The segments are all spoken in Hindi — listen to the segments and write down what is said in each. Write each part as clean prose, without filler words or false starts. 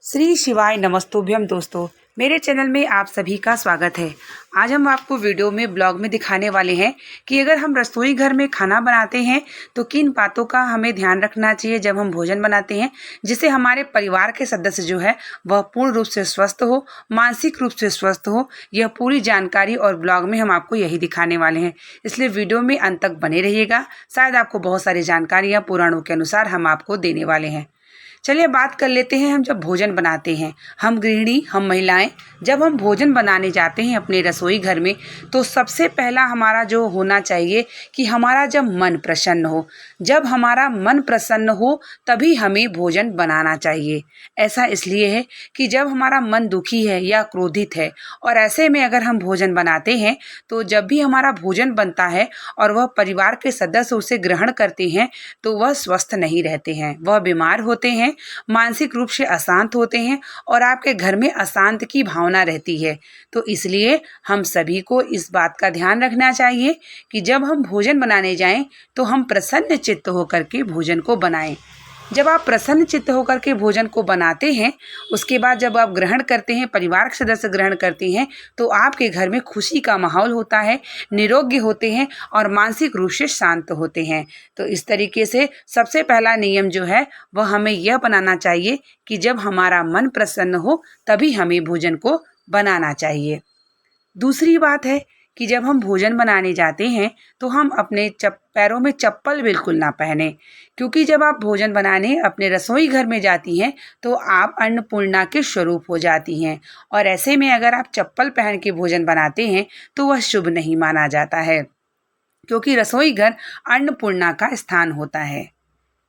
श्री शिवाय नमस्तुभ्यम दोस्तों, मेरे चैनल में आप सभी का स्वागत है। आज हम आपको वीडियो में ब्लॉग में दिखाने वाले हैं कि अगर हम रसोई घर में खाना बनाते हैं तो किन बातों का हमें ध्यान रखना चाहिए जब हम भोजन बनाते हैं, जिससे हमारे परिवार के सदस्य जो है वह पूर्ण रूप से स्वस्थ हो, मानसिक रूप से स्वस्थ हो। यह पूरी जानकारी और ब्लॉग में हम आपको यही दिखाने वाले हैं, इसलिए वीडियो में अंत तक बने रहिएगा। शायद आपको बहुत सारी जानकारियाँ पुराणों के अनुसार हम आपको देने वाले हैं। चलिए बात कर लेते हैं। हम जब भोजन बनाते हैं, हम गृहिणी, हम महिलाएं जब हम भोजन बनाने जाते हैं अपने रसोई घर में, तो सबसे पहला हमारा जो होना चाहिए कि हमारा जब मन प्रसन्न हो, जब हमारा मन प्रसन्न हो तभी हमें भोजन बनाना चाहिए। ऐसा इसलिए है कि जब हमारा मन दुखी है या क्रोधित है और ऐसे में अगर हम भोजन बनाते हैं तो जब भी हमारा भोजन बनता है और वह परिवार के सदस्य उसे ग्रहण करते हैं तो वह स्वस्थ नहीं रहते हैं, वह बीमार होते हैं, मानसिक रूप से अशांत होते हैं और आपके घर में अशांत की भावना रहती है। तो इसलिए हम सभी को इस बात का ध्यान रखना चाहिए कि जब हम भोजन बनाने जाएं तो हम प्रसन्न चित्त होकर के भोजन को बनाएं। जब आप प्रसन्न चित्त होकर के भोजन को बनाते हैं, उसके बाद जब आप ग्रहण करते हैं, परिवार के सदस्य ग्रहण करते हैं, तो आपके घर में खुशी का माहौल होता है, निरोग्य होते हैं और मानसिक रूप से शांत होते हैं। तो इस तरीके से सबसे पहला नियम जो है वह हमें यह बनाना चाहिए कि जब हमारा मन प्रसन्न हो तभी हमें भोजन को बनाना चाहिए। दूसरी बात है कि जब हम भोजन बनाने जाते हैं तो हम अपने पैरों में चप्पल बिल्कुल ना पहने, क्योंकि जब आप भोजन बनाने अपने रसोई घर में जाती हैं तो आप अन्नपूर्णा के स्वरूप हो जाती हैं और ऐसे में अगर आप चप्पल पहन के भोजन बनाते हैं तो वह शुभ नहीं माना जाता है, क्योंकि रसोई घर अन्नपूर्णा का स्थान होता है।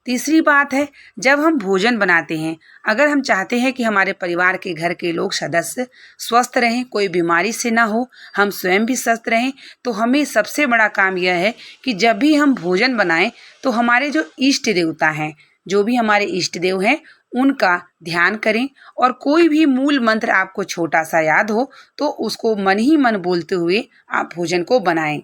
तीसरी बात है, जब हम भोजन बनाते हैं, अगर हम चाहते हैं कि हमारे परिवार के घर के लोग सदस्य स्वस्थ रहें, कोई बीमारी से ना हो, हम स्वयं भी स्वस्थ रहें, तो हमें सबसे बड़ा काम यह है कि जब भी हम भोजन बनाएं तो हमारे जो इष्ट देवता हैं, जो भी हमारे इष्ट देव हैं, उनका ध्यान करें और कोई भी मूल मंत्र आपको छोटा सा याद हो तो उसको मन ही मन बोलते हुए आप भोजन को बनाएं।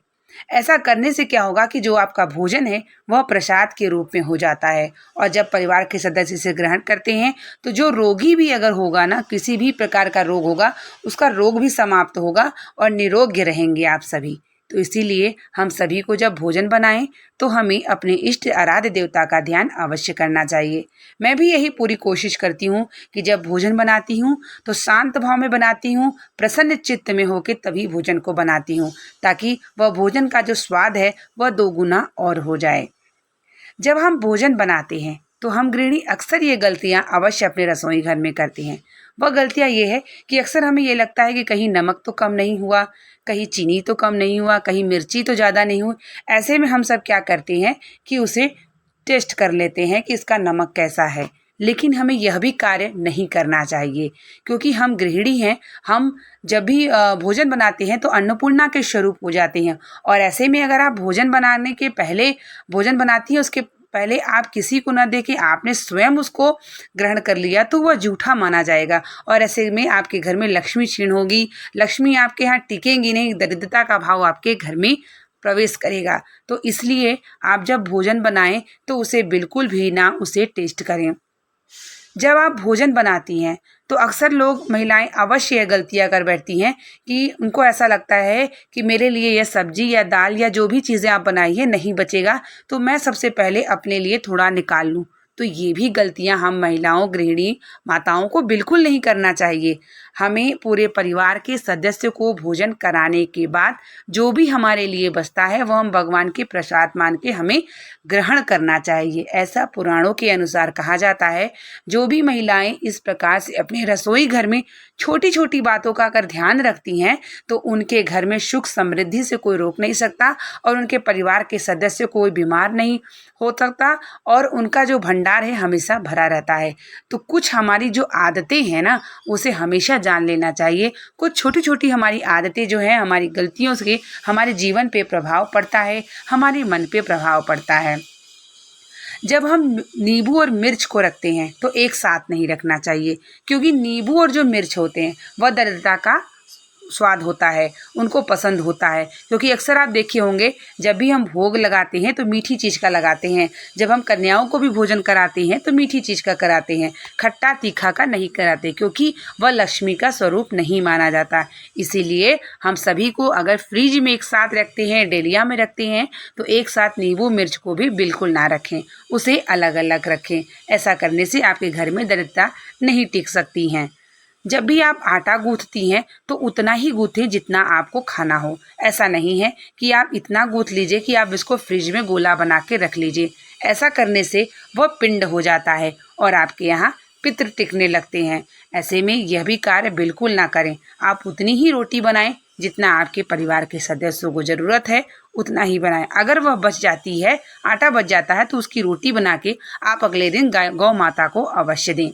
ऐसा करने से क्या होगा कि जो आपका भोजन है वह प्रसाद के रूप में हो जाता है और जब परिवार के सदस्य इसे ग्रहण करते हैं तो जो रोगी भी अगर होगा ना, किसी भी प्रकार का रोग होगा, उसका रोग भी समाप्त होगा और निरोग्य रहेंगे आप सभी। तो इसीलिए हम सभी को जब भोजन बनाएं तो हमें अपने इष्ट आराध्य देवता का ध्यान अवश्य करना चाहिए। मैं भी यही पूरी कोशिश करती हूँ कि जब भोजन बनाती हूँ तो शांत भाव में बनाती हूँ, प्रसन्न चित्त में होकर तभी भोजन को बनाती हूँ, ताकि वह भोजन का जो स्वाद है वह दोगुना और हो जाए। जब हम भोजन बनाते हैं तो हम गृहिणी अक्सर ये गलतियां अवश्य अपने रसोई घर में करती हैं। वह गलतियां ये है कि अक्सर हमें ये लगता है कि कहीं नमक तो कम नहीं हुआ, कहीं चीनी तो कम नहीं हुआ, कहीं मिर्ची तो ज़्यादा नहीं हुई। ऐसे में हम सब क्या करते हैं कि उसे टेस्ट कर लेते हैं कि इसका नमक कैसा है, लेकिन हमें यह भी कार्य नहीं करना चाहिए, क्योंकि हम गृहिणी हैं। हम जब भी भोजन बनाते हैं तो अन्नपूर्णा के स्वरूप हो जाते हैं और ऐसे में अगर आप भोजन बनाने के पहले भोजन बनाती हैं, उसके पहले आप किसी को न देके आपने स्वयं उसको ग्रहण कर लिया तो वह झूठा माना जाएगा और ऐसे में आपके घर में लक्ष्मी क्षीण होगी, लक्ष्मी आपके यहाँ टिकेंगी नहीं, दरिद्रता का भाव आपके घर में प्रवेश करेगा। तो इसलिए आप जब भोजन बनाएं तो उसे बिल्कुल भी ना उसे टेस्ट करें। जब आप भोजन बनाती हैं तो अक्सर लोग, महिलाएं अवश्य यह गलतियां कर बैठती हैं कि उनको ऐसा लगता है कि मेरे लिए यह सब्जी या दाल या जो भी चीज़ें आप बनाई है नहीं बचेगा तो मैं सबसे पहले अपने लिए थोड़ा निकाल लूँ। तो ये भी गलतियां हम महिलाओं, गृहिणी माताओं को बिल्कुल नहीं करना चाहिए। हमें पूरे परिवार के सदस्य को भोजन कराने के बाद जो भी हमारे लिए बचता है वह हम भगवान के प्रसाद मान के हमें ग्रहण करना चाहिए। ऐसा पुराणों के अनुसार कहा जाता है। जो भी महिलाएं इस प्रकार से अपने रसोई घर में छोटी छोटी बातों का अगर ध्यान रखती हैं तो उनके घर में सुख समृद्धि से कोई रोक नहीं सकता और उनके परिवार के सदस्य कोई बीमार नहीं हो सकता और उनका जो भंडार है हमेशा भरा रहता है। तो कुछ हमारी जो आदतें हैं ना, उसे हमेशा जान लेना चाहिए। कुछ छोटी छोटी हमारी आदतें जो हैं, हमारी गलतियों से हमारे जीवन पे प्रभाव पड़ता है, हमारे मन पे प्रभाव पड़ता है। जब हम नींबू और मिर्च को रखते हैं तो एक साथ नहीं रखना चाहिए, क्योंकि नींबू और जो मिर्च होते हैं वह दरिद्रता का स्वाद होता है, उनको पसंद होता है। क्योंकि अक्सर आप देखे होंगे जब भी हम भोग लगाते हैं तो मीठी चीज़ का लगाते हैं, जब हम कन्याओं को भी भोजन कराते हैं तो मीठी चीज़ का कराते हैं, खट्टा तीखा का नहीं कराते, क्योंकि वह लक्ष्मी का स्वरूप नहीं माना जाता। इसीलिए हम सभी को अगर फ्रिज में एक साथ रखते हैं, डेलिया में रखते हैं, तो एक साथ नींबू मिर्च को भी बिल्कुल ना रखें, उसे अलग अलग रखें। ऐसा करने से आपके घर में दरिद्रता नहीं टिक सकती हैं। जब भी आप आटा गूंथती हैं तो उतना ही गूंथें जितना आपको खाना हो। ऐसा नहीं है कि आप इतना गूंथ लीजिए कि आप इसको फ्रिज में गोला बना के रख लीजिए। ऐसा करने से वह पिंड हो जाता है और आपके यहाँ पितृ टिकने लगते हैं। ऐसे में यह भी कार्य बिल्कुल ना करें। आप उतनी ही रोटी बनाएं जितना आपके परिवार के सदस्यों को ज़रूरत है, उतना ही बनाएं। अगर वह बच जाती है, आटा बच जाता है, तो उसकी रोटी बना के आप अगले दिन गौ माता को अवश्य दें।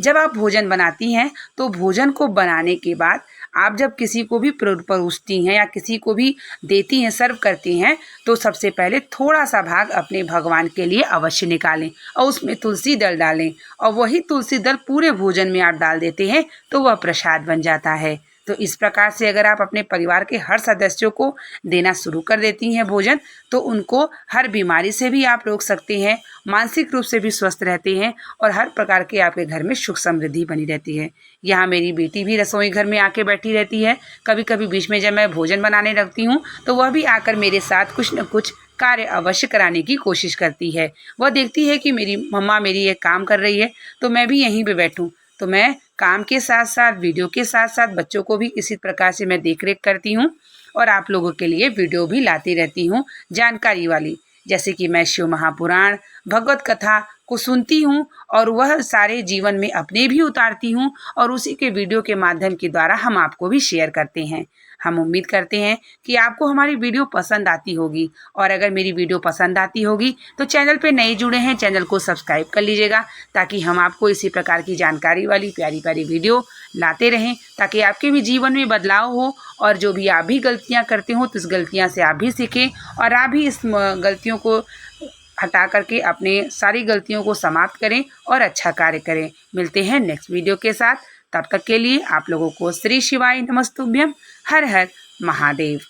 जब आप भोजन बनाती हैं तो भोजन को बनाने के बाद आप जब किसी को भी परोसती हैं या किसी को भी देती हैं, सर्व करती हैं, तो सबसे पहले थोड़ा सा भाग अपने भगवान के लिए अवश्य निकालें और उसमें तुलसी दल डालें, और वही तुलसी दल पूरे भोजन में आप डाल देते हैं तो वह प्रसाद बन जाता है। तो इस प्रकार से अगर आप अपने परिवार के हर सदस्यों को देना शुरू कर देती हैं भोजन, तो उनको हर बीमारी से भी आप रोक सकते हैं, मानसिक रूप से भी स्वस्थ रहते हैं और हर प्रकार के आपके घर में सुख समृद्धि बनी रहती है। यहाँ मेरी बेटी भी रसोई घर में आके बैठी रहती है। कभी कभी बीच में जब मैं भोजन बनाने लगती हूँ तो वह भी आकर मेरे साथ कुछ न कुछ कार्य अवश्य कराने की कोशिश करती है। वह देखती है कि मेरी मम्मा मेरी ये काम कर रही है तो मैं भी यहीं पे बैठूं, तो मैं काम के साथ साथ, वीडियो के साथ साथ बच्चों को भी इसी प्रकार से मैं देख रेख करती हूँ और आप लोगों के लिए वीडियो भी लाती रहती हूँ जानकारी वाली। जैसे कि मैं शिव महापुराण, भगवत कथा को सुनती हूँ और वह सारे जीवन में अपने भी उतारती हूँ और उसी के वीडियो के माध्यम के द्वारा हम आपको भी शेयर करते हैं। हम उम्मीद करते हैं कि आपको हमारी वीडियो पसंद आती होगी, और अगर मेरी वीडियो पसंद आती होगी तो चैनल पे नए जुड़े हैं, चैनल को सब्सक्राइब कर लीजिएगा, ताकि हम आपको इसी प्रकार की जानकारी वाली प्यारी प्यारी वीडियो लाते रहें, ताकि आपके भी जीवन में बदलाव हो और जो भी आप भी गलतियाँ करते हो तो इस गलतियाँ से आप भी सीखें और आप भी इस गलतियों को हटा करके अपने सारी गलतियों को समाप्त करें और अच्छा कार्य करें। मिलते हैं नेक्स्ट वीडियो के साथ। तब तक के लिए आप लोगों को श्री शिवाय नमस्तुभ्यम। हर हर महादेव।